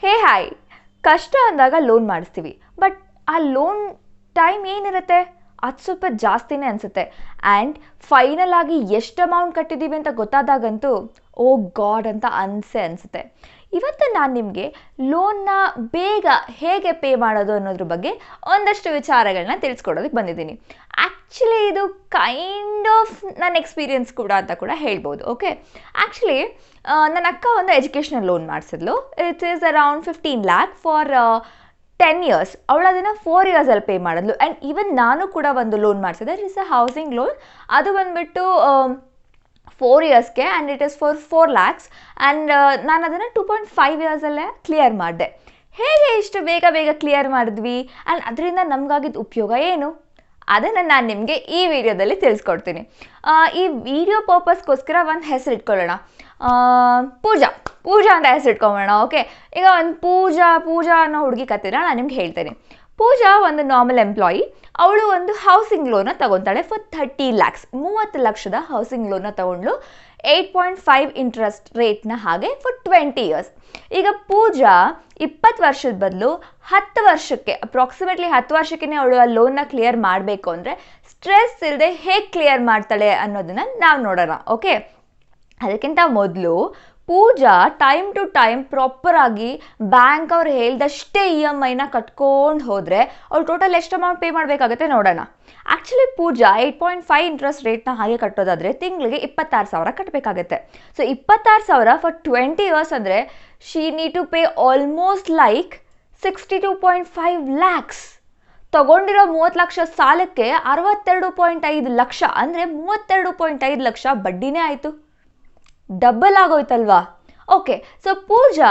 ಹೇ hi, ಕಷ್ಟ ಅಂದಾಗ loan ಮಾಡಿಸ್ತೀವಿ. ಬಟ್ ಆ ಲೋನ್ ಟೈಮ್ ಏನಿರುತ್ತೆ ಅದು ಸ್ವಲ್ಪ ಜಾಸ್ತಿನೇ ಅನಿಸುತ್ತೆ. ಆ್ಯಂಡ್ ಫೈನಲ್ ಆಗಿ ಎಷ್ಟು ಅಮೌಂಟ್ ಕಟ್ಟಿದ್ದೀವಿ ಅಂತ ಗೊತ್ತಾದಾಗಂತೂ ಓ ಗಾಡ್ ಅಂತ ಅನಿಸುತ್ತೆ. ಇವತ್ತು ನಾನು ನಿಮಗೆ ಲೋನ್ನ ಬೇಗ ಹೇಗೆ ಪೇ ಮಾಡೋದು ಅನ್ನೋದ್ರ ಬಗ್ಗೆ ಒಂದಷ್ಟು ವಿಚಾರಗಳನ್ನ ತಿಳಿಸ್ಕೊಡೋದಕ್ಕೆ ಬಂದಿದ್ದೀನಿ. ಆ್ಯಕ್ಚುಲಿ ಇದು ಕೈಂಡ್ ಆಫ್ ನನ್ನ ಎಕ್ಸ್ಪೀರಿಯನ್ಸ್ ಕೂಡ ಅಂತ ಕೂಡ ಹೇಳ್ಬೋದು. ಓಕೆ, ಆ್ಯಕ್ಚುಲಿ ನನ್ನ ಅಕ್ಕ ಒಂದು ಎಜುಕೇಷನಲ್ ಲೋನ್ ಮಾಡಿಸಿದ್ಲು. It is around 15 lakh for 10 years. ಅವಳು ಅದನ್ನು 4 yearsಲ್ಲಿ ಪೇ ಮಾಡಿದ್ಲು. ಆ್ಯಂಡ್ ಈವನ್ ನಾನು ಕೂಡ ಒಂದು ಲೋನ್ ಮಾಡಿಸಿದೆ. It is a housing loan. ಅದು ಬಂದುಬಿಟ್ಟು 4 yearsಗೆ and it is for 4 lakhs. And ನಾನು ಅದನ್ನು 2.5 yearsಲ್ಲೇ ಕ್ಲಿಯರ್ ಮಾಡಿದೆ. ಹೇಗೆ ಇಷ್ಟು ಬೇಗ ಕ್ಲಿಯರ್ ಮಾಡಿದ್ವಿ ಆ್ಯಂಡ್ ಅದರಿಂದ ನಮಗಾಗಿದ್ದ ಉಪಯೋಗ ಏನು ಅದನ್ನು ನಾನು ನಿಮಗೆ ಈ ವಿಡಿಯೋದಲ್ಲಿ ತಿಳಿಸ್ಕೊಡ್ತೀನಿ. ಈ ವಿಡಿಯೋ ಪರ್ಪಸ್ಗೋಸ್ಕರ ಒಂದು ಹೆಸರು ಇಟ್ಕೊಳ್ಳೋಣ, ಪೂಜಾ ಅಂತ ಹೆಸರು ಇಟ್ಕೊಂಬೋಣ. ಓಕೆ, ಈಗ ಒಂದು ಪೂಜಾ ಅನ್ನೋ ಹುಡುಗಿ ಕಥೆನ ನಾನು ನಿಮ್ಗೆ ಹೇಳ್ತೇನೆ. ಪೂಜಾ ಒಂದು ನಾರ್ಮಲ್ ಎಂಪ್ಲಾಯಿ. ಅವಳು ಒಂದು ಹೌಸಿಂಗ್ ಲೋನ್ನ ತಗೊತಾಳೆ ಫಾರ್ 30 lakhs. 30 ಲಕ್ಷದ ಹೌಸಿಂಗ್ ಲೋನ್ನ ತಗೊಂಡ್ಲು 8.5 ಇಂಟ್ರೆಸ್ಟ್ ರೇಟ್ನ ಹಾಗೆ ಫಾರ್ 20 years. ಈಗ ಪೂಜಾ 20 ವರ್ಷದ ಬದಲು 10 ವರ್ಷಕ್ಕೆ ಅಪ್ರಾಕ್ಸಿಮೇಟ್ಲಿ 10 ವರ್ಷಕ್ಕೆ ಅವಳು ಆ ಲೋನ್ನ ಕ್ಲಿಯರ್ ಮಾಡಬೇಕು ಅಂದರೆ ಸ್ಟ್ರೆಸ್ ಇಲ್ಲದೆ ಹೇಗೆ ಕ್ಲಿಯರ್ ಮಾಡ್ತಾಳೆ ಅನ್ನೋದನ್ನು ನಾವು ನೋಡೋಣ. ಓಕೆ, ಅದಕ್ಕಿಂತ ಮೊದಲು ಪೂಜಾ ಟೈಮ್ ಟು ಟೈಮ್ ಪ್ರಾಪರಾಗಿ ಬ್ಯಾಂಕ್ ಅವ್ರು ಹೇಳ್ದಷ್ಟೇ EMIನ ಕಟ್ಕೊಂಡು ಹೋದರೆ ಅವ್ರು ಟೋಟಲ್ ಎಷ್ಟು ಅಮೌಂಟ್ ಪೇ ಮಾಡಬೇಕಾಗುತ್ತೆ ನೋಡೋಣ. ಆ್ಯಕ್ಚುಲಿ ಪೂಜಾ 8.5 ಇಂಟ್ರೆಸ್ಟ್ ರೇಟ್ನ ಹಾಗೆ ಕಟ್ಟೋದಾದರೆ ತಿಂಗಳಿಗೆ 26,000 ಕಟ್ಟಬೇಕಾಗುತ್ತೆ. ಸೊ 26,000 ಫಾರ್ 20 years ಅಂದರೆ she need to pay almost like 62.5 lakhs. ತಗೊಂಡಿರೋ 30 ಲಕ್ಷ ಸಾಲಕ್ಕೆ 62.5 ಲಕ್ಷ ಅಂದರೆ 32.5 ಲಕ್ಷ ಬಡ್ಡಿನೇ ಆಯಿತು. ಡಬಲ್ ಆಗೋಯ್ತಲ್ವಾ? ಓಕೆ, ಸೊ ಪೂಜಾ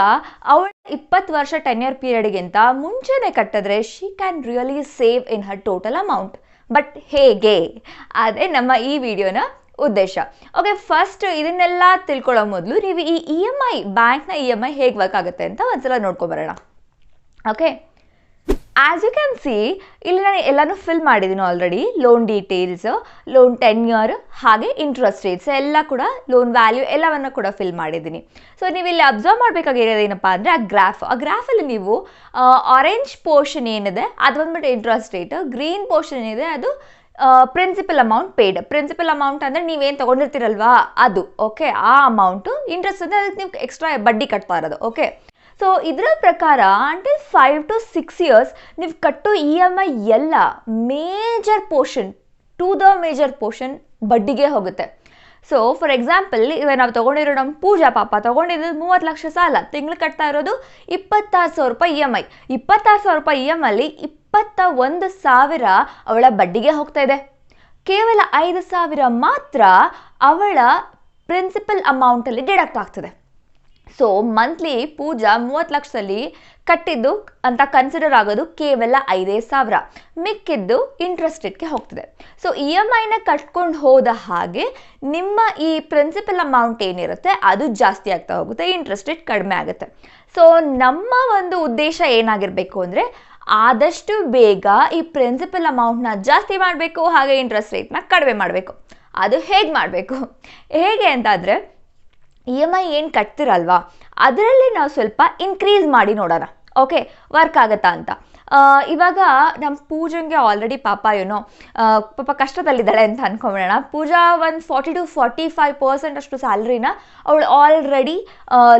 ಅವಳ 20 ವರ್ಷ ಟೆನ್ಯರ್ ಪೀರಿಯಡ್ಗಿಂತ ಮುಂಚೆನೇ ಕಟ್ಟಿದ್ರೆ she can really save in Har total amount. But ಹೇಗೆ? ಅದೇ ನಮ್ಮ ಈ ವಿಡಿಯೋನ ಉದ್ದೇಶ. ಓಕೆ, ಫಸ್ಟ್ ಇದನ್ನೆಲ್ಲ ತಿಳ್ಕೊಳ್ಳೋ ಮೊದಲು ನೀವು ಈ EMI ಬ್ಯಾಂಕ್ನ EMI ಹೇಗೆ ವರ್ಕ್ ಆಗುತ್ತೆ ಅಂತ ಒಂದ್ಸಲ ನೋಡ್ಕೊಬರೋಣ. Okay, as you can see ಇಲ್ಲಿ ನಾನು ಎಲ್ಲನೂ ಫಿಲ್ ಮಾಡಿದ್ದೀನಿ already. Loan details, loan tenure ಹಾಗೆ ಇಂಟ್ರೆಸ್ಟ್ ರೇಟ್ಸ್ ಎಲ್ಲ ಕೂಡ, ಲೋನ್ ವ್ಯಾಲ್ಯೂ ಎಲ್ಲವನ್ನು ಕೂಡ ಫಿಲ್ ಮಾಡಿದ್ದೀನಿ. ಸೊ ನೀವು ಇಲ್ಲಿ ಅಬ್ಸರ್ವ್ ಮಾಡಬೇಕಾಗಿರೋದು ಏನಪ್ಪ ಅಂದರೆ ಆ ಗ್ರಾಫಲ್ಲಿ ನೀವು ಆರೆಂಜ್ ಪೋರ್ಷನ್ ಏನಿದೆ ಅದು ಬಂದ್ಬಿಟ್ಟು ಇಂಟ್ರೆಸ್ಟ್ ರೇಟ್, ಗ್ರೀನ್ ಪೋರ್ಷನ್ ಏನಿದೆ ಅದು principal amount paid. Principal amount ಅಂದರೆ ನೀವೇನು ತೊಗೊಂಡಿರ್ತೀರಲ್ವಾ ಅದು. ಓಕೆ, ಆ ಅಮೌಂಟು ಇಂಟ್ರೆಸ್ಟ್ ಅಂದರೆ ಅದಕ್ಕೆ ನೀವು ಎಕ್ಸ್ಟ್ರಾ ಬಡ್ಡಿ ಕಟ್ತಾ ಇರೋದು. ಓಕೆ, ಸೊ ಇದರ ಪ್ರಕಾರ ಅಂಟಿಲ್ 5 to 6 years ನೀವು ಕಟ್ಟೋ EMI ಎಲ್ಲ ಮೇಜರ್ ಪೋರ್ಷನ್ ಬಡ್ಡಿಗೆ ಹೋಗುತ್ತೆ. ಸೊ ಫಾರ್ ಎಕ್ಸಾಂಪಲ್ ಇವಾಗ ನಾವು ತೊಗೊಂಡಿರೋ ನಮ್ಮ ಪೂಜಾ ಪಾಪ ತೊಗೊಂಡಿದ್ದು 30 ಲಕ್ಷ ಸಾಲ, ತಿಂಗಳು ಕಟ್ತಾ ಇರೋದು 26,000 ರೂಪಾಯಿ EMI. 26,000 ರೂಪಾಯಿ EMI 21,000 ಅವಳ ಬಡ್ಡಿಗೆ ಹೋಗ್ತಾ ಇದೆ. ಕೇವಲ 5,000 ಮಾತ್ರ ಅವಳ ಪ್ರಿನ್ಸಿಪಲ್ ಅಮೌಂಟಲ್ಲಿ ಡಿಡಕ್ಟ್ ಆಗ್ತದೆ. ಸೊ ಮಂತ್ಲಿ ಪೂಜಾ 30 ಲಕ್ಷದಲ್ಲಿ ಕಟ್ಟಿದ್ದು ಅಂತ ಕನ್ಸಿಡರ್ ಆಗೋದು ಕೇವಲ 5,000. ಮಿಕ್ಕಿದ್ದು ಇಂಟ್ರೆಸ್ಟ್ ರೇಟ್ಗೆ ಹೋಗ್ತದೆ. ಸೊ EMIನ ಕಟ್ಕೊಂಡು ಹೋದ ಹಾಗೆ ನಿಮ್ಮ ಈ ಪ್ರಿನ್ಸಿಪಲ್ ಅಮೌಂಟ್ ಏನಿರುತ್ತೆ ಅದು ಜಾಸ್ತಿ ಆಗ್ತಾ ಹೋಗುತ್ತೆ, ಇಂಟ್ರೆಸ್ಟ್ ರೇಟ್ ಕಡಿಮೆ ಆಗುತ್ತೆ. ಸೊ ನಮ್ಮ ಒಂದು ಉದ್ದೇಶ ಏನಾಗಿರಬೇಕು ಅಂದರೆ ಆದಷ್ಟು ಬೇಗ ಈ ಪ್ರಿನ್ಸಿಪಲ್ ಅಮೌಂಟ್ನ ಜಾಸ್ತಿ ಮಾಡಬೇಕು, ಹಾಗೆ ಇಂಟ್ರೆಸ್ಟ್ ರೇಟ್ನ ಕಡಿಮೆ ಮಾಡಬೇಕು. ಅದು ಹೇಗೆ ಮಾಡಬೇಕು? ಹೇಗೆ ಅಂತಂದರೆ EMI ಏನು ಕಟ್ತಿರಲ್ವಾ ಅದರಲ್ಲಿ ನಾವು ಸ್ವಲ್ಪ ಇನ್ಕ್ರೀಸ್ ಮಾಡಿ ನೋಡೋಣ. ಓಕೆ, ವರ್ಕ್ ಆಗುತ್ತಾ ಅಂತ. ಇವಾಗ ನಮ್ಮ ಪೂಜಂಗೆ ಆಲ್ರೆಡಿ ಪಾಪ ಕಷ್ಟದಲ್ಲಿದ್ದಾಳೆ ಅಂತ ಅಂದ್ಕೊಂಬಿಡೋಣ. ಪೂಜಾ ಒಂದು 40 to 45% ಅಷ್ಟು ಸ್ಯಾಲ್ರಿನ ಅವಳು ಆಲ್ರೆಡಿ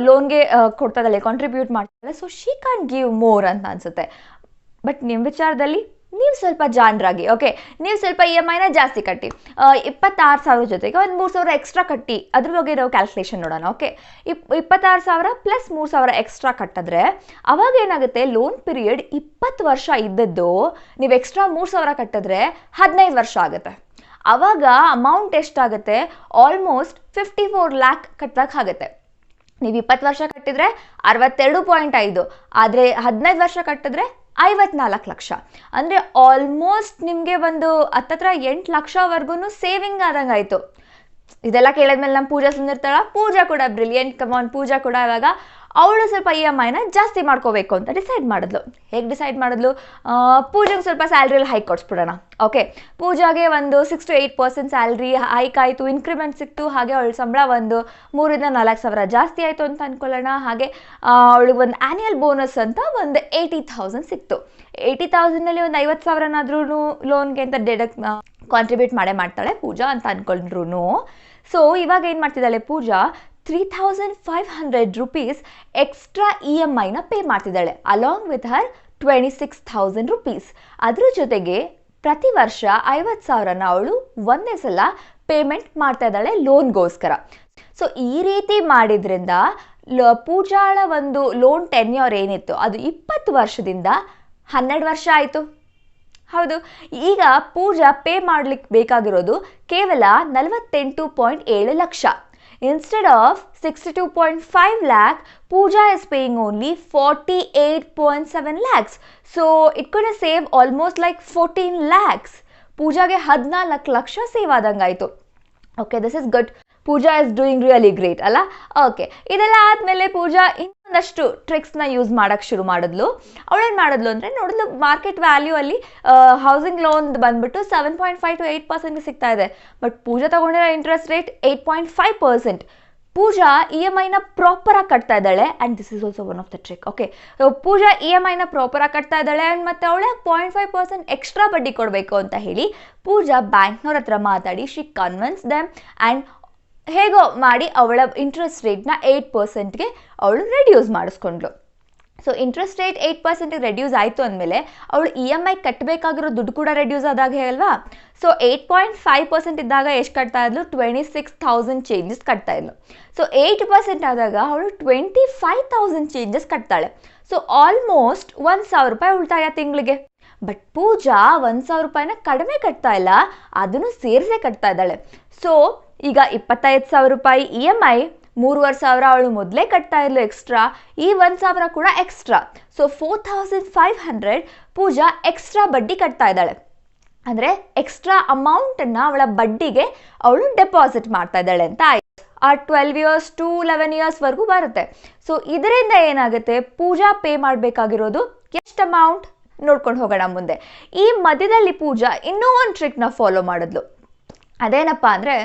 ಲೋನ್ಗೆ ಕೊಡ್ತಾ ಇದ್ದಾಳೆ, ಕಾಂಟ್ರಿಬ್ಯೂಟ್ ಮಾಡ್ತಾಳೆ. So she can give more ಅಂತ ಅನಿಸುತ್ತೆ. ಬಟ್ ನಿಮ್ಮ ವಿಚಾರದಲ್ಲಿ ನೀವು ಸ್ವಲ್ಪ ಜಾಣರಾಗಿ. ಓಕೆ, ನೀವು ಸ್ವಲ್ಪ EMIನ ಜಾಸ್ತಿ ಕಟ್ಟಿ 26,000 ಜೊತೆಗೆ ಒಂದು 3,000 ಎಕ್ಸ್ಟ್ರಾ ಕಟ್ಟಿ. ಅದ್ರ ಬಗ್ಗೆ ನಾವು ಕ್ಯಾಲ್ಕುಲೇಷನ್ ನೋಡೋಣ. ಓಕೆ, 26,000 ಪ್ಲಸ್ 3,000 ಎಕ್ಸ್ಟ್ರಾ ಕಟ್ಟಿದ್ರೆ ಅವಾಗ ಏನಾಗುತ್ತೆ, ಲೋನ್ ಪೀರಿಯಡ್ 20 ವರ್ಷ ಇದ್ದದ್ದು ನೀವು ಎಕ್ಸ್ಟ್ರಾ 3,000 ಕಟ್ಟಿದ್ರೆ 15 ವರ್ಷ ಆಗುತ್ತೆ. ಅವಾಗ ಅಮೌಂಟ್ ಎಷ್ಟಾಗುತ್ತೆ? ಆಲ್ಮೋಸ್ಟ್ 54 lakh ಕಟ್ಟಬೇಕಾಗುತ್ತೆ. ನೀವು 20 ವರ್ಷ ಕಟ್ಟಿದ್ರೆ 62.5, ಆದರೆ 15 ವರ್ಷ ಕಟ್ಟಿದ್ರೆ 54 ಲಕ್ಷ. ಅಂದರೆ ಆಲ್ಮೋಸ್ಟ್ ನಿಮಗೆ ಒಂದು ಹತ್ತತ್ರ 8 ಲಕ್ಷವರೆಗೂ ಸೇವಿಂಗ್ ಆದಂಗೆ ಆಯಿತು. ಇದೆಲ್ಲ ಕೇಳಿದ್ಮೇಲೆ ನಮ್ಮ ಪೂಜಾ ಸುಂದಿರ್ತಾಳ. ಪೂಜಾ ಕೂಡ ಬ್ರಿಲಿಯಂಟ್, ಕಮಾನ್. ಪೂಜಾ ಕೂಡ ಇವಾಗ ಅವಳು ಸ್ವಲ್ಪ EMIನ ಜಾಸ್ತಿ ಮಾಡ್ಕೋಬೇಕು ಅಂತ ಡಿಸೈಡ್ ಮಾಡಿದ್ಲು. ಹೇಗೆ ಡಿಸೈಡ್ ಮಾಡಿದ್ಲು? ಪೂಜಾಗೆ ಸ್ವಲ್ಪ ಸ್ಯಾಲ್ರಿಯಲ್ಲಿ ಹೈಕ್ ಕೊಡಿಸ್ಬಿಡೋಣ. ಓಕೆ, ಪೂಜಾಗೆ ಒಂದು 6 to 8% ಸ್ಯಾಲ್ರಿ ಹೈಕ್ ಆಯಿತು, ಇನ್ಕ್ರಿಮೆಂಟ್ ಸಿಕ್ತು. ಹಾಗೆ ಅವಳ ಸಂಬಳ ಒಂದು 3,000-4,000 ಜಾಸ್ತಿ ಆಯಿತು ಅಂತ ಅಂದ್ಕೊಳ್ಳೋಣ. ಹಾಗೆ ಅವಳಿಗೆ ಒಂದು ಆ್ಯನ್ಯಲ್ ಬೋನಸ್ ಅಂತ ಒಂದು 80,000 ಸಿಕ್ತು. 80,000ನಲ್ಲಿ ಒಂದು 50,000ನಾದ್ರೂ ಲೋನ್ಗೆ ಅಂತ ಕಾಂಟ್ರಿಬ್ಯೂಟ್ ಮಾಡ್ತಾಳೆ ಪೂಜಾ ಅಂತ ಅಂದ್ಕೊಂಡ್ರು. ಸೊ ಇವಾಗ ಏನು ಮಾಡ್ತಿದ್ದಾಳೆ ಪೂಜಾ? 3,500 rupees ಎಕ್ಸ್ಟ್ರಾ EMIನ ಪೇ ಮಾಡ್ತಿದ್ದಾಳೆ, ಅಲಾಂಗ್ ವಿತ್ ಹರ್ 26,000 rupees. ಅದ್ರ ಜೊತೆಗೆ ಪ್ರತಿ ವರ್ಷ 50,000ನ ಅವಳು ಒಂದೇ ಸಲ ಪೇಮೆಂಟ್ ಮಾಡ್ತಾ ಇದ್ದಾಳೆ ಲೋನ್ಗೋಸ್ಕರ. ಸೊ ಈ ರೀತಿ ಮಾಡಿದ್ರಿಂದ ಪೂಜಾಳ ಒಂದು ಲೋನ್ ಟೆನ್ಯೂರ್ ಏನಿತ್ತು ಅದು 20 ವರ್ಷದಿಂದ 12 ವರ್ಷ ಆಯಿತು. ಹೌದು, ಈಗ ಪೂಜಾ ಪೇ ಮಾಡ್ಲಿಕ್ಕೆ ಬೇಕಾಗಿರೋದು ಕೇವಲ 48.7 lakh. Instead of 62.5 lakh, Pooja is paying only 48.7 lakhs. So it could have saved almost like 14 lakhs. Poojaಗೆ 14 ಲಕ್ಷ ಸೇವ್ ಆದಂಗಾಯಿತು. Okay, this is good. Pooja is doing really great ಅಲ್ಲ? ಓಕೆ, ಇದೆಲ್ಲ ಆದಮೇಲೆ ಪೂಜಾ ಇನ್ನೊಂದಷ್ಟು ಟ್ರಿಕ್ಸ್ನ ಯೂಸ್ ಮಾಡೋಕ್ಕೆ ಶುರು ಮಾಡಿದ್ಲು. ಅವಳೇನು ಮಾಡಿದ್ಲು ಅಂದರೆ, ನೋಡಿದ್ಲು ಮಾರ್ಕೆಟ್ ವ್ಯಾಲ್ಯೂ ಅಲ್ಲಿ ಹೌಸಿಂಗ್ ಲೋನ್ ಬಂದ್ಬಿಟ್ಟು 7.5 to 8% ಸಿಗ್ತಾ ಇದೆ. ಬಟ್ ಪೂಜಾ ತಗೊಂಡಿರೋ ಇಂಟ್ರೆಸ್ಟ್ ರೇಟ್ 8.5%. ಪೂಜಾ EMIನ ಪ್ರಾಪರಾಗಿ ಕಟ್ತಾ ಇದ್ದಾಳೆ. And this is also one of the trick. Okay, Pooja EMIನ ಪ್ರಾಪರಾಗಿ ಕಟ್ತಾ ಇದ್ದಾಳೆ. ಆ್ಯಂಡ್ ಮತ್ತು ಅವಳೆ 0.5% ಎಕ್ಸ್ಟ್ರಾ ಬಡ್ಡಿ ಕೊಡಬೇಕು ಅಂತ ಹೇಳಿ ಪೂಜಾ ಬ್ಯಾಂಕ್ನವ್ರ ಹತ್ರ ಮಾತಾಡಿ ಶಿ ಕನ್ವಿನ್ಸ್ ದೆಮ್ ಆ್ಯಂಡ್ ಹೇಗೋ ಮಾಡಿ ಅವಳ ಇಂಟ್ರೆಸ್ಟ್ ರೇಟ್ನ 8%ಗೆ ಅವಳು ರೆಡ್ಯೂಸ್ ಮಾಡಿಸ್ಕೊಂಡ್ಳು. ಸೊ ಇಂಟ್ರೆಸ್ಟ್ ರೇಟ್ 8% ರೆಡ್ಯೂಸ್ ಆಯಿತು ಅಂದಮೇಲೆ ಅವಳು EMI ಕಟ್ಟಬೇಕಾಗಿರೋ ದುಡ್ಡು ಕೂಡ ರೆಡ್ಯೂಸ್ ಆದಾಗ ಅಲ್ವಾ? ಸೊ 8.5% ಇದ್ದಾಗ ಎಷ್ಟು ಕಟ್ತಾ ಇದ್ಲು? 26,000 ಚೇಂಜಸ್ ಕಟ್ತಾ ಇದ್ಲು. ಸೊ 8% ಆದಾಗ ಅವಳು 25,000 ಚೇಂಜಸ್ ಕಟ್ತಾಳೆ. ಸೊ ಆಲ್ಮೋಸ್ಟ್ 1,000 ರೂಪಾಯಿ ಉಳಿತಾಯ ತಿಂಗಳಿಗೆ. ಬಟ್ ಪೂಜಾ 1,000 ರೂಪಾಯಿನ ಕಡಿಮೆ ಕಟ್ತಾ ಇಲ್ಲ, ಅದನ್ನು ಸೇರಿಸೇ ಕಟ್ತಾ ಇದ್ದಾಳೆ. ಸೊ ಈಗ 25,000 ರೂಪಾಯಿ EMI, 3,500 ಅವಳು ಮೊದಲೇ ಕಟ್ತಾ ಇದ್ಲು ಎಕ್ಸ್ಟ್ರಾ, ಈ 1,000 ಕೂಡ ಎಕ್ಸ್ಟ್ರಾ. ಸೊ 4,500 ಪೂಜಾ ಎಕ್ಸ್ಟ್ರಾ ಬಡ್ಡಿ ಕಟ್ತಾ ಇದ್ದಾಳೆ. ಅಂದರೆ ಎಕ್ಸ್ಟ್ರಾ ಅಮೌಂಟನ್ನು ಅವಳ ಬಡ್ಡಿಗೆ ಅವಳು ಡೆಪಾಸಿಟ್ ಮಾಡ್ತಾ ಇದ್ದಾಳೆ ಅಂತ ಆಯ್ತು. ಆ 12 years to 11 yearsವರೆಗೂ ಬರುತ್ತೆ. ಸೊ ಇದರಿಂದ ಏನಾಗುತ್ತೆ? ಪೂಜಾ ಪೇ ಮಾಡಬೇಕಾಗಿರೋದು ಎಷ್ಟು ಅಮೌಂಟ್ ನೋಡ್ಕೊಂಡು ಹೋಗೋಣ ಮುಂದೆ. ಈ ಮಧ್ಯದಲ್ಲಿ ಪೂಜಾ ಇನ್ನೂ ಒಂದು ಟ್ರಿಕ್ನ ಫಾಲೋ ಮಾಡಿದ್ಲು. ಅದೇನಪ್ಪ ಅಂದರೆ,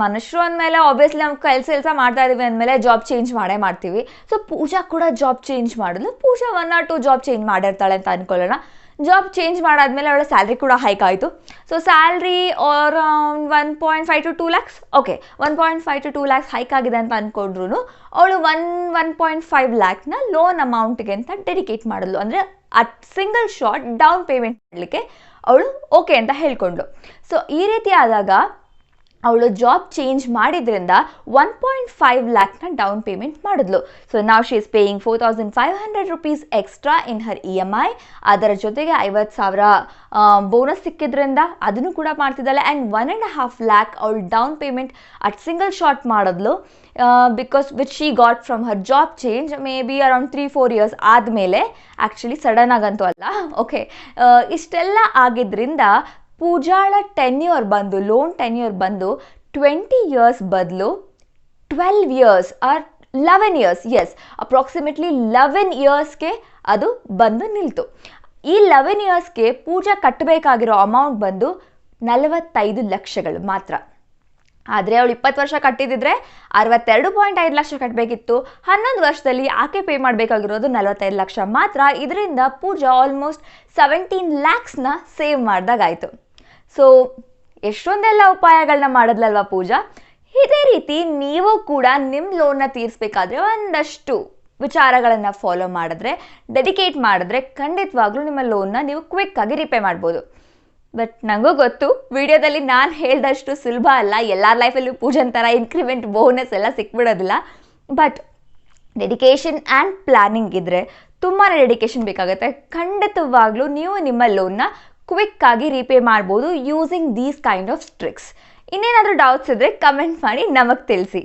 ಮನುಷ್ಯರು ಅಂದಮೇಲೆ ಆಬ್ವಿಯಸ್ಲಿ ನಾವು ಕೆಲಸ ಮಾಡ್ತಾ ಇದ್ದೀವಿ ಅಂದಮೇಲೆ ಜಾಬ್ ಚೇಂಜ್ ಮಾಡ್ತೀವಿ. ಸೊ ಪೂಜಾ ಕೂಡ ಜಾಬ್ ಚೇಂಜ್ ಮಾಡಿದ್ಲು. ಪೂಜಾ 1 or 2 ಜಾಬ್ ಚೇಂಜ್ ಮಾಡಿರ್ತಾಳೆ ಅಂತ ಅಂದ್ಕೊಳ್ಳೋಣ. ಜಾಬ್ ಚೇಂಜ್ ಮಾಡಾದ್ಮೇಲೆ ಅವಳ ಸ್ಯಾಲ್ರಿ ಕೂಡ ಹೈಕ್ ಆಯಿತು. So salary around 1.5 to 2 lakhs. Okay, 1.5 to 2 lakhs hike ಆಗಿದೆ ಅಂತ ಅಂದ್ಕೊಂಡ್ರು ಅವಳು 1.5 lakhನ ಲೋನ್ ಅಮೌಂಟ್ಗೆ ಅಂತ ಡೆಡಿಕೇಟ್ ಮಾಡಿದ್ಲು. ಅಂದರೆ ಸಿಂಗಲ್ ಶಾಟ್ ಡೌನ್ ಪೇಮೆಂಟ್ ಮಾಡಲಿಕ್ಕೆ ಅವಳು ಓಕೆ ಅಂತ ಹೇಳ್ಕೊಂಡ್ಳು. ಸೊ ಈ ರೀತಿ ಆದಾಗ ಅವಳು ಜಾಬ್ ಚೇಂಜ್ ಮಾಡಿದ್ರಿಂದ 1.5 lakhನ ಡೌನ್ ಪೇಮೆಂಟ್ ಮಾಡಿದ್ಲು. ಸೊ ನಾವು she is paying 4,500 rupees extra in her EMI. ಅದರ ಜೊತೆಗೆ 50,000 ಬೋನಸ್ ಸಿಕ್ಕಿದ್ರಿಂದ ಅದನ್ನು ಕೂಡ ಮಾಡ್ತಿದ್ದಾಳೆ. ಆ್ಯಂಡ್ 1.5 lakh ಅವಳು down payment at single shot ಮಾಡಿದ್ಲು. Because which she got from her job change maybe around 3-4 years ಆದಮೇಲೆ, ಆ್ಯಕ್ಚುಲಿ ಸಡನ್ ಆಗಂತೂ ಅಲ್ಲ. ಓಕೆ, ಇಷ್ಟೆಲ್ಲ ಆಗಿದ್ರಿಂದ ಪೂಜಾಳ ಲೋನ್ ಟೆನ್ಯೂರ್ ಬಂದು 20 years ಬದಲು 12 years or 11 years. Yes, approximately 11 yearsಗೆ ಅದು ಬಂದು ನಿಲ್ತು. ಈ 11 yearsಗೆ ಪೂಜಾ ಕಟ್ಟಬೇಕಾಗಿರೋ ಅಮೌಂಟ್ ಬಂದು 45 ಲಕ್ಷಗಳು ಮಾತ್ರ. ಆದರೆ ಅವಳು 20 ವರ್ಷ ಕಟ್ಟಿದಿದ್ರೆ 62.5 ಲಕ್ಷ ಕಟ್ಟಬೇಕಿತ್ತು. 11 ವರ್ಷದಲ್ಲಿ ಆಕೆ ಪೇ ಮಾಡಬೇಕಾಗಿರೋದು 45 ಲಕ್ಷ ಮಾತ್ರ. ಇದರಿಂದ ಪೂಜಾ ಆಲ್ಮೋಸ್ಟ್ 17 lakhsನ ಸೇವ್ ಮಾಡಿದಾಗಾಯಿತು. ಸೊ ಎಷ್ಟೊಂದೆಲ್ಲ ಉಪಾಯಗಳನ್ನ ಮಾಡಿದ್ಲಲ್ವ ಪೂಜಾ. ಇದೇ ರೀತಿ ನೀವು ಕೂಡ ನಿಮ್ಮ ಲೋನ್ನ ತೀರಿಸಬೇಕಾದ್ರೆ ಒಂದಷ್ಟು ವಿಚಾರಗಳನ್ನು ಫಾಲೋ ಮಾಡಿದ್ರೆ, ಡೆಡಿಕೇಟ್ ಮಾಡಿದ್ರೆ ಖಂಡಿತವಾಗ್ಲೂ ನಿಮ್ಮ ಲೋನ್ನ ನೀವು ಕ್ವಿಕ್ಕಾಗಿ ರಿಪೇ ಮಾಡ್ಬೋದು. ಬಟ್ ನನಗೂ ಗೊತ್ತು ವಿಡಿಯೋದಲ್ಲಿ ನಾನು ಹೇಳಿದಷ್ಟು ಸುಲಭ ಅಲ್ಲ. ಎಲ್ಲರ ಲೈಫಲ್ಲೂ ಪೂಜನ್ ಥರ ಇನ್ಕ್ರಿಮೆಂಟ್ ಬೋನಸ್ ಎಲ್ಲ ಸಿಕ್ಬಿಡೋದಿಲ್ಲ. ಬಟ್ ಡೆಡಿಕೇಶನ್ ಆ್ಯಂಡ್ ಪ್ಲ್ಯಾನಿಂಗ್ ಇದ್ದರೆ, ತುಂಬಾ ಡೆಡಿಕೇಶನ್ ಬೇಕಾಗುತ್ತೆ, ಖಂಡಿತವಾಗ್ಲೂ ನೀವು ನಿಮ್ಮ ಲೋನ್ನ ಕ್ವಿಕ್ಕಾಗಿ ರಿಪೇ ಮಾಡ್ಬೋದು using these kind of tricks. ಇನ್ನೇನಾದರೂ ಡೌಟ್ಸ್ ಇದ್ದರೆ ಕಮೆಂಟ್ ಮಾಡಿ ನಮಗೆ ತಿಳಿಸಿ.